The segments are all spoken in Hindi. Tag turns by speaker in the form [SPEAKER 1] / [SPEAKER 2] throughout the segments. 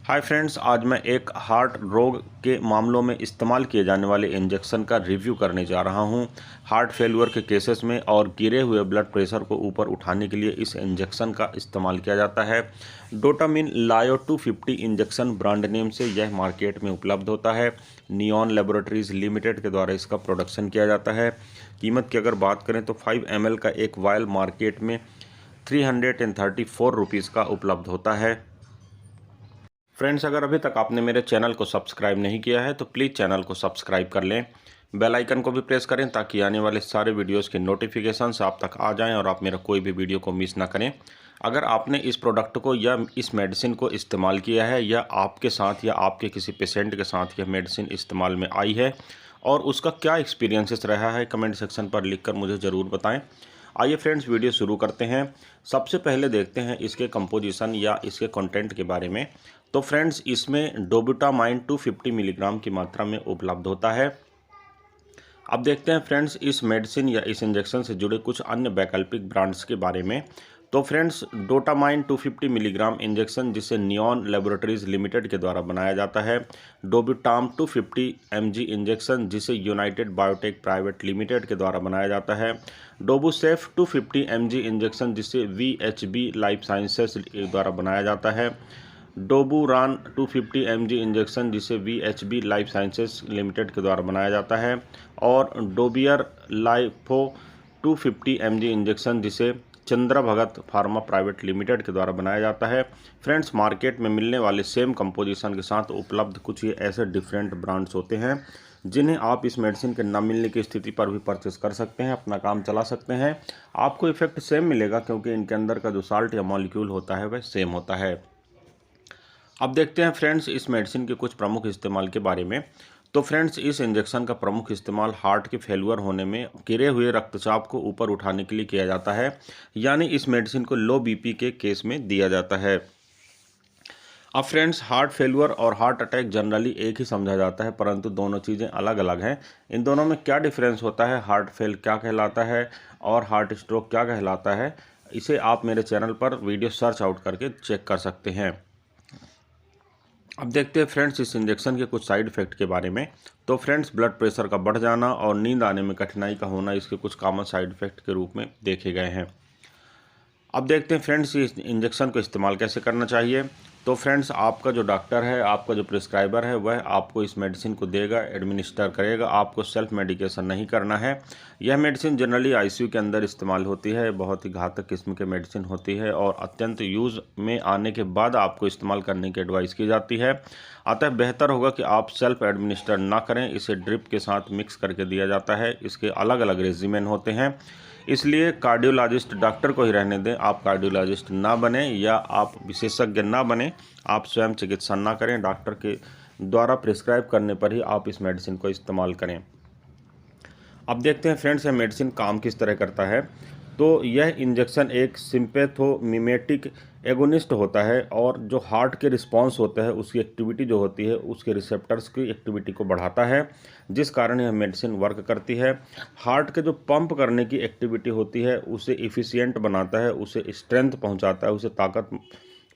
[SPEAKER 1] हाय फ्रेंड्स, आज मैं एक हार्ट रोग के मामलों में इस्तेमाल किए जाने वाले इंजेक्शन का रिव्यू करने जा रहा हूं। हार्ट फेल्यूर के केसेस में और गिरे हुए ब्लड प्रेशर को ऊपर उठाने के लिए इस इंजेक्शन का इस्तेमाल किया जाता है। डोटामिन लायो 250 इंजेक्शन ब्रांड नेम से यह मार्केट में उपलब्ध होता है। नियॉन लेबोरेटरीज लिमिटेड के द्वारा इसका प्रोडक्शन किया जाता है। कीमत की अगर बात करें तो 5 ml का एक वायल मार्केट में 334 रुपीज़ का उपलब्ध होता है। फ्रेंड्स, अगर अभी तक आपने मेरे चैनल को सब्सक्राइब नहीं किया है तो प्लीज़ चैनल को सब्सक्राइब कर लें। बेल आइकन को भी प्रेस करें ताकि आने वाले सारे वीडियोस के नोटिफिकेशंस आप तक आ जाएं और आप मेरा कोई भी वीडियो को मिस ना करें। अगर आपने इस प्रोडक्ट को या इस मेडिसिन को इस्तेमाल किया है या आपके साथ या आपके किसी पेशेंट के साथ यह मेडिसिन इस्तेमाल में आई है और उसका क्या एक्सपीरियंसेस रहा है, कमेंट सेक्शन पर लिखकर मुझे ज़रूर बताएं। आइए फ्रेंड्स, वीडियो शुरू करते हैं। सबसे पहले देखते हैं इसके कंपोजिशन या इसके कंटेंट के बारे में। तो फ्रेंड्स, इसमें डोबुटामाइन 250 मिलीग्राम की मात्रा में उपलब्ध होता है। अब देखते हैं फ्रेंड्स इस मेडिसिन या इस इंजेक्शन से जुड़े कुछ अन्य वैकल्पिक ब्रांड्स के बारे में। तो फ्रेंड्स, डोटामाइन 250 मिलीग्राम इंजेक्शन जिसे नियॉन लेबोरेटरीज लिमिटेड के द्वारा बनाया जाता है। डोबुटाम 250 mg इंजेक्शन जिसे यूनाइटेड बायोटेक प्राइवेट लिमिटेड के द्वारा बनाया जाता है। डोबुसेफ 250 mg इंजेक्शन जिसे VHB लाइफ साइंसेस द्वारा बनाया जाता है। डोबुरान 250 mg इंजेक्शन जिसे VHB लाइफ साइंसेस लिमिटेड के द्वारा बनाया जाता है। और डोबियर लाइफो 250 mg इंजेक्शन जिसे चंद्रा भगत फार्मा प्राइवेट लिमिटेड के द्वारा बनाया जाता है। फ्रेंड्स, मार्केट में मिलने वाले सेम कंपोजिशन के साथ उपलब्ध कुछ ये ऐसे डिफरेंट ब्रांड्स होते हैं जिन्हें आप इस मेडिसिन के न मिलने की स्थिति पर भी परचेस कर सकते हैं, अपना काम चला सकते हैं। आपको इफेक्ट सेम मिलेगा क्योंकि इनके अंदर का जो साल्ट या मॉलिक्यूल होता है वह सेम होता है। अब देखते हैं फ्रेंड्स इस मेडिसिन के कुछ प्रमुख इस्तेमाल के बारे में। तो फ्रेंड्स, इस इंजेक्शन का प्रमुख इस्तेमाल हार्ट के फेल्यूर होने में गिरे हुए रक्तचाप को ऊपर उठाने के लिए किया जाता है, यानी इस मेडिसिन को लो बीपी के केस में दिया जाता है। अब फ्रेंड्स, हार्ट फेल्यूर और हार्ट अटैक जनरली एक ही समझा जाता है, परंतु दोनों चीज़ें अलग अलग हैं। इन दोनों में क्या डिफरेंस होता है, हार्ट फेल क्या कहलाता है और हार्ट स्ट्रोक क्या कहलाता है, इसे आप मेरे चैनल पर वीडियो सर्च आउट करके चेक कर सकते हैं। अब देखते हैं फ्रेंड्स इस इंजेक्शन के कुछ साइड इफ़ेक्ट के बारे में। तो फ्रेंड्स, ब्लड प्रेशर का बढ़ जाना और नींद आने में कठिनाई का होना इसके कुछ कॉमन साइड इफ़ेक्ट के रूप में देखे गए हैं। अब देखते हैं फ्रेंड्स इस इंजेक्शन को इस्तेमाल कैसे करना चाहिए। तो फ्रेंड्स, आपका जो डॉक्टर है, आपका जो प्रिस्क्राइबर है, वह आपको इस मेडिसिन को देगा, एडमिनिस्टर करेगा। आपको सेल्फ मेडिकेशन नहीं करना है। यह मेडिसिन जनरली ICU के अंदर इस्तेमाल होती है। बहुत ही घातक किस्म की मेडिसिन होती है और अत्यंत यूज़ में आने के बाद आपको इस्तेमाल करने की एडवाइस की जाती है। अतः बेहतर होगा कि आप सेल्फ एडमिनिस्टर ना करें। इसे ड्रिप के साथ मिक्स करके दिया जाता है। इसके अलग अलग रेजिमेन होते हैं, इसलिए कार्डियोलॉजिस्ट डॉक्टर को ही रहने दें। आप कार्डियोलॉजिस्ट ना बने या आप विशेषज्ञ ना बने, आप स्वयं चिकित्सा ना करें। डॉक्टर के द्वारा प्रिस्क्राइब करने पर ही आप इस मेडिसिन को इस्तेमाल करें। अब देखते हैं फ्रेंड्स यह मेडिसिन काम किस तरह करता है। तो यह इंजेक्शन एक सिम्पैथोमिमेटिक एगोनिस्ट होता है और जो हार्ट के रिस्पांस होता है उसकी एक्टिविटी जो होती है उसके रिसेप्टर्स की एक्टिविटी को बढ़ाता है, जिस कारण यह मेडिसिन वर्क करती है। हार्ट के जो पंप करने की एक्टिविटी होती है उसे इफ़िशियंट बनाता है, उसे स्ट्रेंथ पहुंचाता है, उसे ताकत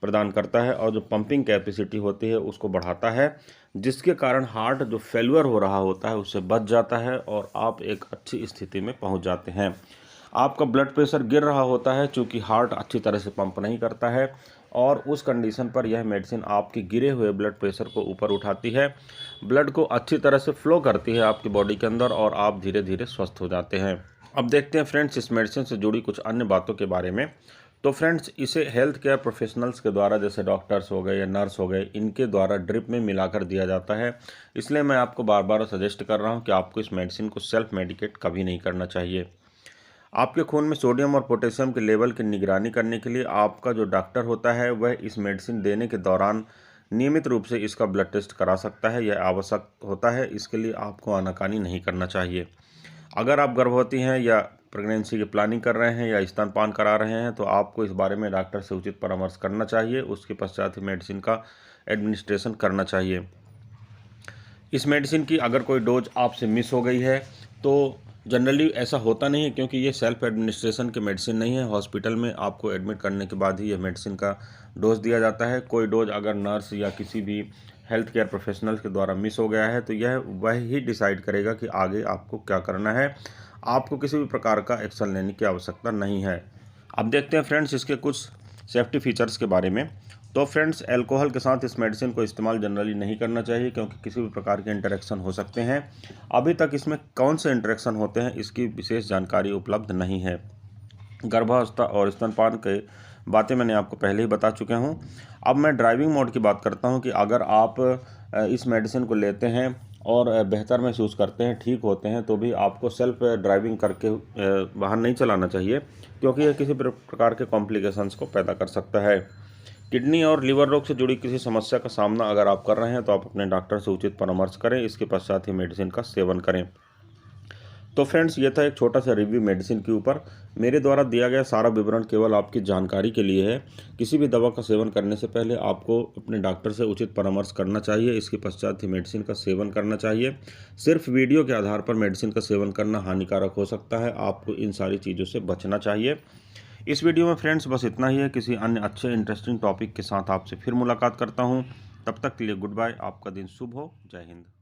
[SPEAKER 1] प्रदान करता है और जो पंपिंग कैपेसिटी होती है उसको बढ़ाता है, जिसके कारण हार्ट जो फेल्यूर हो रहा होता है उससे बच जाता है और आप एक अच्छी स्थिति में पहुंच जाते हैं। आपका ब्लड प्रेशर गिर रहा होता है चूँकि हार्ट अच्छी तरह से पंप नहीं करता है और उस कंडीशन पर यह मेडिसिन आपके गिरे हुए ब्लड प्रेशर को ऊपर उठाती है, ब्लड को अच्छी तरह से फ्लो करती है आपकी बॉडी के अंदर और आप धीरे धीरे स्वस्थ हो जाते हैं। अब देखते हैं फ्रेंड्स इस मेडिसिन से जुड़ी कुछ अन्य बातों के बारे में। तो फ्रेंड्स, इसे हेल्थ केयर प्रोफेशनल्स के द्वारा, जैसे डॉक्टर्स हो गए या नर्स हो गए, इनके द्वारा ड्रिप में मिलाकर दिया जाता है। इसलिए मैं आपको बार बार सजेस्ट कर रहा हूँ कि आपको इस मेडिसिन को सेल्फ मेडिकेट कभी नहीं करना चाहिए। आपके खून में सोडियम और पोटेशियम के लेवल की निगरानी करने के लिए आपका जो डॉक्टर होता है वह इस मेडिसिन देने के दौरान नियमित रूप से इसका ब्लड टेस्ट करा सकता है। यह आवश्यक होता है, इसके लिए आपको आनाकानी नहीं करना चाहिए। अगर आप गर्भवती हैं या प्रेगनेंसी की प्लानिंग कर रहे हैं या स्तनपान करा रहे हैं तो आपको इस बारे में डॉक्टर से उचित परामर्श करना चाहिए। उसके पश्चात ही मेडिसिन का एडमिनिस्ट्रेशन करना चाहिए। इस मेडिसिन की अगर कोई डोज आपसे मिस हो गई है तो जनरली ऐसा होता नहीं है, क्योंकि ये सेल्फ एडमिनिस्ट्रेशन की मेडिसिन नहीं है। हॉस्पिटल में आपको एडमिट करने के बाद ही यह मेडिसिन का डोज दिया जाता है। कोई डोज अगर नर्स या किसी भी हेल्थ केयर प्रोफेशनल के द्वारा मिस हो गया है तो यह वह ही डिसाइड करेगा कि आगे आपको क्या करना है। आपको किसी भी प्रकार का एक्शन लेने की आवश्यकता नहीं है। अब देखते हैं फ्रेंड्स इसके कुछ सेफ्टी फीचर्स के बारे में। तो फ्रेंड्स, अल्कोहल के साथ इस मेडिसिन को इस्तेमाल जनरली नहीं करना चाहिए क्योंकि किसी भी प्रकार के इंटरेक्शन हो सकते हैं। अभी तक इसमें कौन से इंटरेक्शन होते हैं इसकी विशेष जानकारी उपलब्ध नहीं है। गर्भावस्था और स्तनपान के बातें मैंने आपको पहले ही बता चुका हूँ। अब मैं ड्राइविंग मोड की बात करता हूँ कि अगर आप इस मेडिसिन को लेते हैं और बेहतर महसूस करते हैं, ठीक होते हैं, तो भी आपको सेल्फ ड्राइविंग करके वाहन नहीं चलाना चाहिए क्योंकि यह किसी प्रकार के कॉम्प्लिकेशंस को पैदा कर सकता है। किडनी और लीवर रोग से जुड़ी किसी समस्या का सामना अगर आप कर रहे हैं तो आप अपने डॉक्टर से उचित परामर्श करें, इसके पश्चात ही मेडिसिन का सेवन करें। तो फ्रेंड्स, ये था एक छोटा सा रिव्यू मेडिसिन के ऊपर। मेरे द्वारा दिया गया सारा विवरण केवल आपकी जानकारी के लिए है। किसी भी दवा का सेवन करने से पहले आपको अपने डॉक्टर से उचित परामर्श करना चाहिए, इसके पश्चात ही मेडिसिन का सेवन करना चाहिए। सिर्फ वीडियो के आधार पर मेडिसिन का सेवन करना हानिकारक हो सकता है, आपको इन सारी चीज़ों से बचना चाहिए। इस वीडियो में फ्रेंड्स बस इतना ही है। किसी अन्य अच्छे इंटरेस्टिंग टॉपिक के साथ आपसे फिर मुलाकात करता हूँ। तब तक के लिए गुड बाय। आपका दिन शुभ हो। जय हिंद।